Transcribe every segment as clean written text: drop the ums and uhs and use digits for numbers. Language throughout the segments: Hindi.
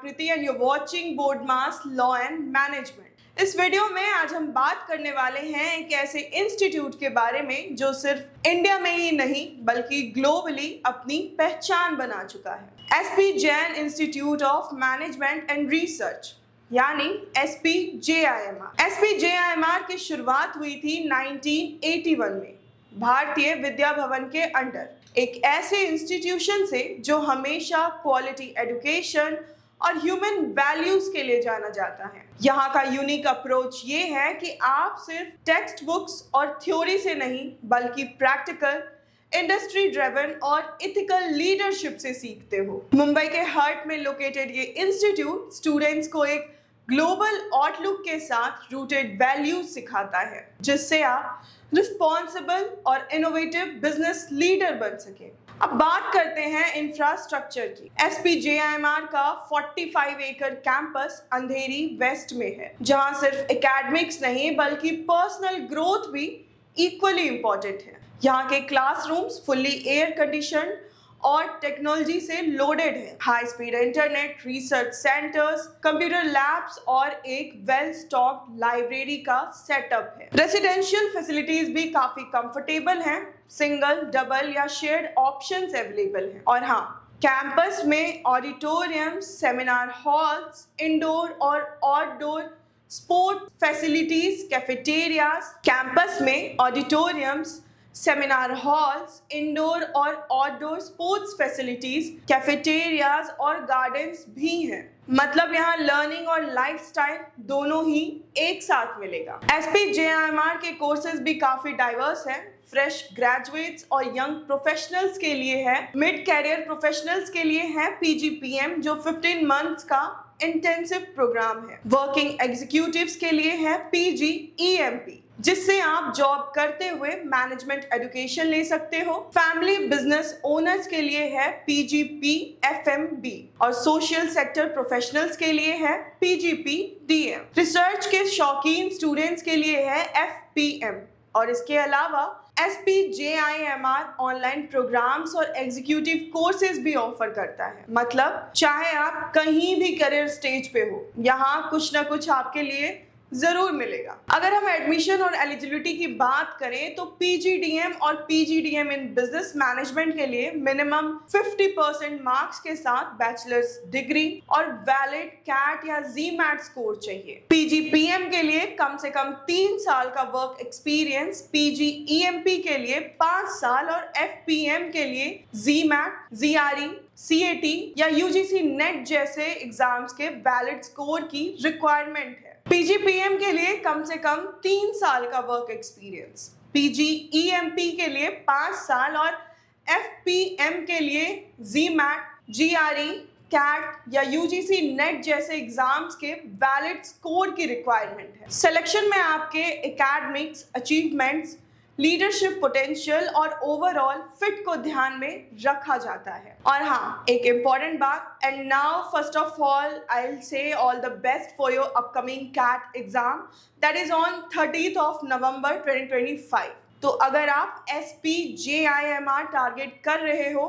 आकृति एंड you're watching बोर्डमास लॉ एंड मैनेजमेंट। इस वीडियो में आज हम बात करने वाले हैं एक ऐसे इंस्टीट्यूट के बारे में जो सिर्फ इंडिया में ही नहीं बल्कि ग्लोबली अपनी पहचान बना चुका है। SP Jain institute of management and research यानी SPJIMR। SPJIMR की शुरुआत हुई थी 1981 में भारतीय विद्या भवन के अंडर, एक ऐसे इंस्टीट्यूशन से जो हमेशा क्वालिटी एजुकेशन और ह्यूमन वैल्यूज के लिए जाना जाता है। यहाँ का यूनिक अप्रोच ये है कि आप सिर्फ टेक्स्ट बुक्स और थ्योरी से नहीं बल्कि प्रैक्टिकल, इंडस्ट्री ड्रिवन और इथिकल लीडरशिप से सीखते हो। मुंबई के हार्ट में लोकेटेड ये इंस्टीट्यूट स्टूडेंट्स को एक ग्लोबल आउटलुक के साथ रूटेड वैल्यूज सिखाता है जिससे आप रिस्पॉन्सिबल और इनोवेटिव बिजनेस लीडर बन सके। अब बात करते हैं इंफ्रास्ट्रक्चर की। SPJIMR का 45 एकड़ कैंपस अंधेरी वेस्ट में है, जहां सिर्फ एकेडमिक्स नहीं बल्कि पर्सनल ग्रोथ भी इक्वली इम्पोर्टेंट है। यहाँ के क्लासरूम्स फुल्ली एयर कंडीशन और टेक्नोलॉजी से लोडेड है। High speed internet, research centres, computer labs और एक वेल स्टॉक्ड लाइब्रेरी का सेटअप है। रेसिडेंशियल फैसिलिटीज भी काफी कंफर्टेबल हैं, सिंगल, डबल या शेयर्ड ऑप्शंस अवेलेबल हैं। और हाँ, कैंपस में ऑडिटोरियम, सेमिनार हॉल्स, इंडोर और outdoor sport facilities, cafeterias, campus में ऑडिटोरियम्स, सेमिनार हॉल्स, इंडोर और आउटडोर स्पोर्ट्स फैसिलिटीज, कैफेटेरियाज और गार्डन्स भी हैं। मतलब यहाँ लर्निंग और लाइफस्टाइल दोनों ही एक साथ मिलेगा। SPJIMR के कोर्सेज भी काफी डाइवर्स हैं। फ्रेश ग्रेजुएट्स और यंग प्रोफेशनल्स के लिए है, मिड कैरियर प्रोफेशनल्स के लिए है PGPM जो 15 मंथ्स का इंटेंसिव प्रोग्राम है। वर्किंग एग्जीक्यूटिव्स के लिए है PGEMP जिससे आप जॉब करते हुए मैनेजमेंट एजुकेशन ले सकते हो। फैमिली बिजनेस ओनर्स के लिए है PGPFMB और सोशल सेक्टर प्रोफेशनल्स के लिए है PGPDM। रिसर्च के शौकीन स्टूडेंट्स के लिए है FPM और इसके अलावा SPJIMR ऑनलाइन प्रोग्राम्स और एग्जीक्यूटिव कोर्सेज भी ऑफर करता है। मतलब चाहे आप कहीं भी करियर स्टेज पे हो, यहाँ कुछ ना कुछ आपके लिए जरूर मिलेगा। अगर हम एडमिशन और एलिजिबिलिटी की बात करें तो PGDM और PGDM इन बिजनेस मैनेजमेंट के लिए मिनिमम 50% मार्क्स के साथ बैचलर्स डिग्री और वैलिड कैट या ZMAT स्कोर चाहिए। PGPM के लिए कम से कम 3 साल का वर्क एक्सपीरियंस, PGEMP के लिए 5 साल और FPM के लिए ZMAT, ZRE, CAT या UGC नेट जैसे एग्जाम्स के वैलिड स्कोर की रिक्वायरमेंट है। PGPM के लिए कम से कम 3 साल का वर्क एक्सपीरियंस, PGEMP के लिए 5 साल और FPM के लिए ZMAT, GRE, CAT या UGC नेट जैसे एग्जाम्स के वैलिड स्कोर की रिक्वायरमेंट है। सिलेक्शन में आपके एकेडमिक्स अचीवमेंट्स, लीडरशिप पोटेंशियल और ओवरऑल फिट को ध्यान में रखा जाता है। और हाँ, एक इम्पॉर्टेंट बात, and now first of all I will say all the best for your upcoming CAT exam that is on 30th of November 2025। तो अगर आप SPJIMR टारगेट कर रहे हो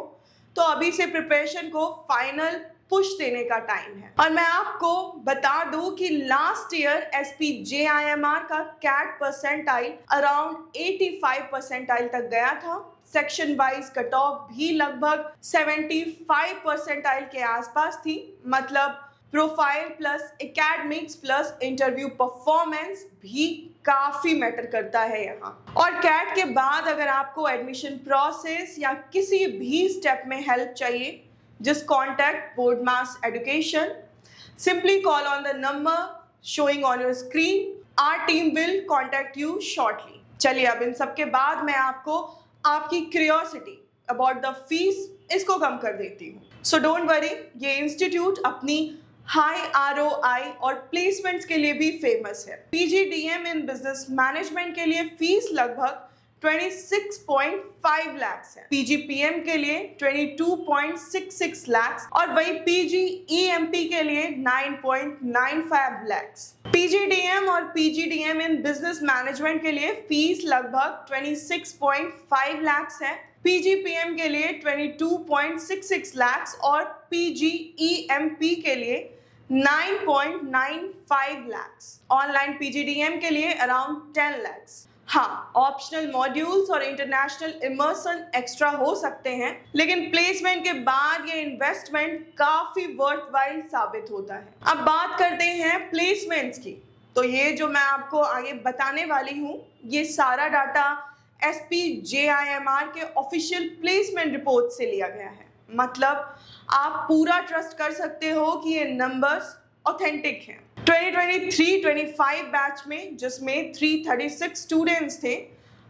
तो अभी से प्रिपरेशन को फाइनल पुश देने का टाइम है। और मैं आपको बता दूं कि लास्ट ईयर SPJIMR का कैट परसेंटाइल अराउंड 85 परसेंटाइल तक गया था। सेक्शन वाइज कट ऑफ भी लगभग 75 परसेंटाइल के आसपास थी। मतलब profile plus academics plus interview performance भी काफी मैटर करता है यहाँ। और कैट के बाद अगर आपको एडमिशन प्रोसेस या किसी भी स्टेप में हेल्प चाहिए, just contact Boardmass Education. Simply call on the number showing on your screen. Our team will contact you shortly. चलिए अब इन सब के बाद मैं आपको आपकी क्यूरियोसिटी अबाउट द फीस इसको कम कर देती हूँ। सो डोंट वरी, ये इंस्टीट्यूट अपनी हाई ROI और प्लेसमेंट्स के लिए भी फेमस है। PGDM इन बिजनेस मैनेजमेंट के लिए फीस लगभग 26.5 लाख है, PGPM के लिए 22.66 लाख और वही PGEMP के लिए 9.95 लाख। PGDM और PGDM इन बिजनेस मैनेजमेंट के लिए फीस लगभग 26.5 लाख है, PGPM के लिए 22.66 लाख और PGEMP के लिए 9.95 lakhs, ऑनलाइन PGDM के लिए अराउंड 10 lakhs। हाँ, ऑप्शनल मॉड्यूल्स और इंटरनेशनल इमर्सन एक्स्ट्रा हो सकते हैं, लेकिन प्लेसमेंट के बाद ये इन्वेस्टमेंट काफी वर्थवाइल साबित होता है। अब बात करते हैं प्लेसमेंट्स की। तो ये जो मैं आपको आगे बताने वाली हूँ, ये सारा डाटा SPJIMR के ऑफिशियल प्लेसमेंट रिपोर्ट से लिया गया है। मतलब आप पूरा ट्रस्ट कर सकते हो कि ये नंबर्स ऑथेंटिक हैं। 2023-25 बैच में, जिसमें 336 स्टूडेंट्स थे,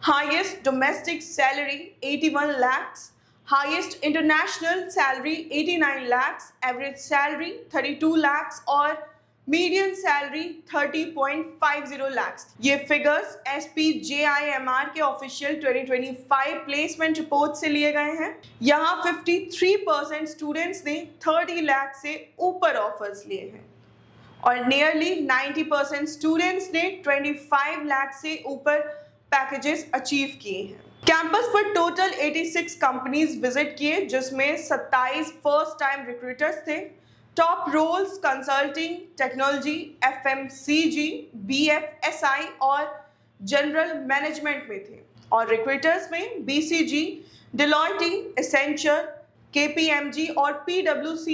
highest domestic salary 81 lakhs, highest international salary 89 lakhs, average salary 32 lakhs और मीडियन सैलरी 30.50 lakhs। ये फिगर्स SPJIMR के ऑफिशियल 2025 प्लेसमेंट रिपोर्ट से लिए गए हैं। यहाँ 53% स्टूडेंट्स ने 30 लाख से ऊपर ऑफर्स लिए हैं और नियरली 90% स्टूडेंट्स ने 25 लाख से ऊपर पैकेजेस अचीव किए हैं। कैंपस पर टोटल 86 कंपनीज विजिट किए, जिसमें 27 फर्स्ट टाइम रिक्रूटर्स थे। Top roles consulting, technology, FMCG, BFSI और जनरल मैनेजमेंट में थे और रिक्रूटर्स में BCG, डिलॉयटी, एसेंचर, KPMG और PwC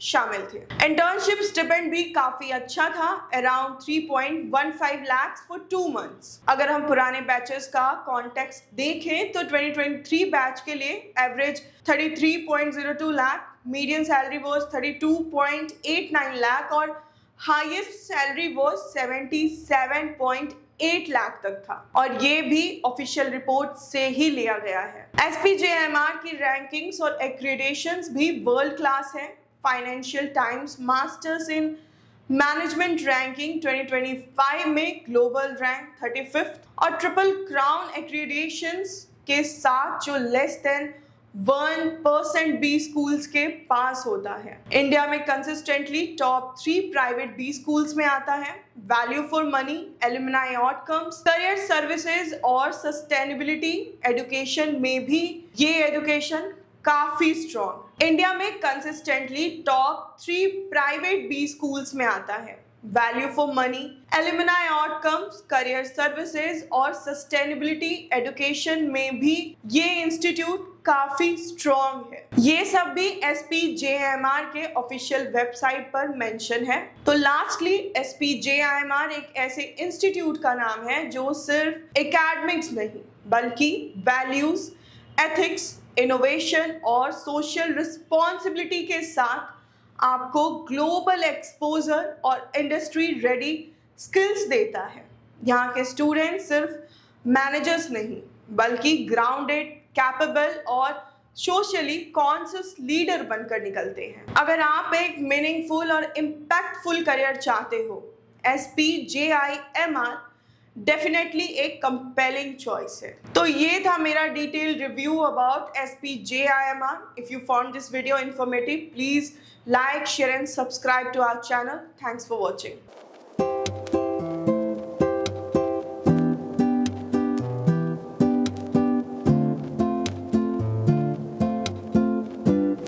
शामिल थे। इंटर्नशिप स्टिपेंड भी काफी अच्छा था, अराउंड 3.15 lakhs फॉर 2 months। अगर हम पुराने बैचेस का कॉन्टेक्स्ट देखें तो 2023 बैच के लिए average 33.02 lakh, median salary was 32.89 lakh और हाईएस्ट सैलरी वाज 77.8 लाख तक था और ये भी ऑफिशियल रिपोर्ट से ही लिया गया है। SPJIMR की रैंकिंग्स और एक्रीडेशंस भी वर्ल्ड क्लास है। Financial times masters in management ranking 2025 में ग्लोबल रैंक 35th और ट्रिपल क्राउन एक्रीडेशंस के साथ जो लेस देन 1% बी स्कूल्स के पास होता है। इंडिया में consistently top 3 private B schools में आता है। Value for money, alumni outcomes, career services और सस्टेनेबिलिटी एजुकेशन में भी ये एजुकेशन काफी स्ट्रॉन्ग। इंडिया में consistently top 3 private B schools में आता है। Value for money, alumni outcomes, career services और सस्टेनेबिलिटी एजुकेशन में भी ये इंस्टीट्यूट काफी स्ट्रॉन्ग है। ये सब भी SPJIMR के ऑफिशियल वेबसाइट पर मेंशन है। तो लास्टली SPJIMR एक ऐसे इंस्टीट्यूट का नाम है जो सिर्फ एकेडमिक्स नहीं बल्कि वैल्यूज, एथिक्स, इनोवेशन और सोशल रिस्पॉन्सिबिलिटी के साथ आपको ग्लोबल एक्सपोजर और इंडस्ट्री रेडी स्किल्स देता है। यहाँ के स्टूडेंट्स सिर्फ मैनेजर्स नहीं बल्कि ग्राउंडेड, कैपेबल और सोशली कॉन्शियस लीडर बनकर निकलते हैं। अगर आप एक मीनिंगफुल और इम्पैक्टफुल करियर चाहते हो, SPJIMR डेफिनेटली एक कंपेलिंग चॉइस है। तो ये था मेरा detail review about SPJIMR। If you found this video informative, please like, share and subscribe to our channel. Thanks for watching.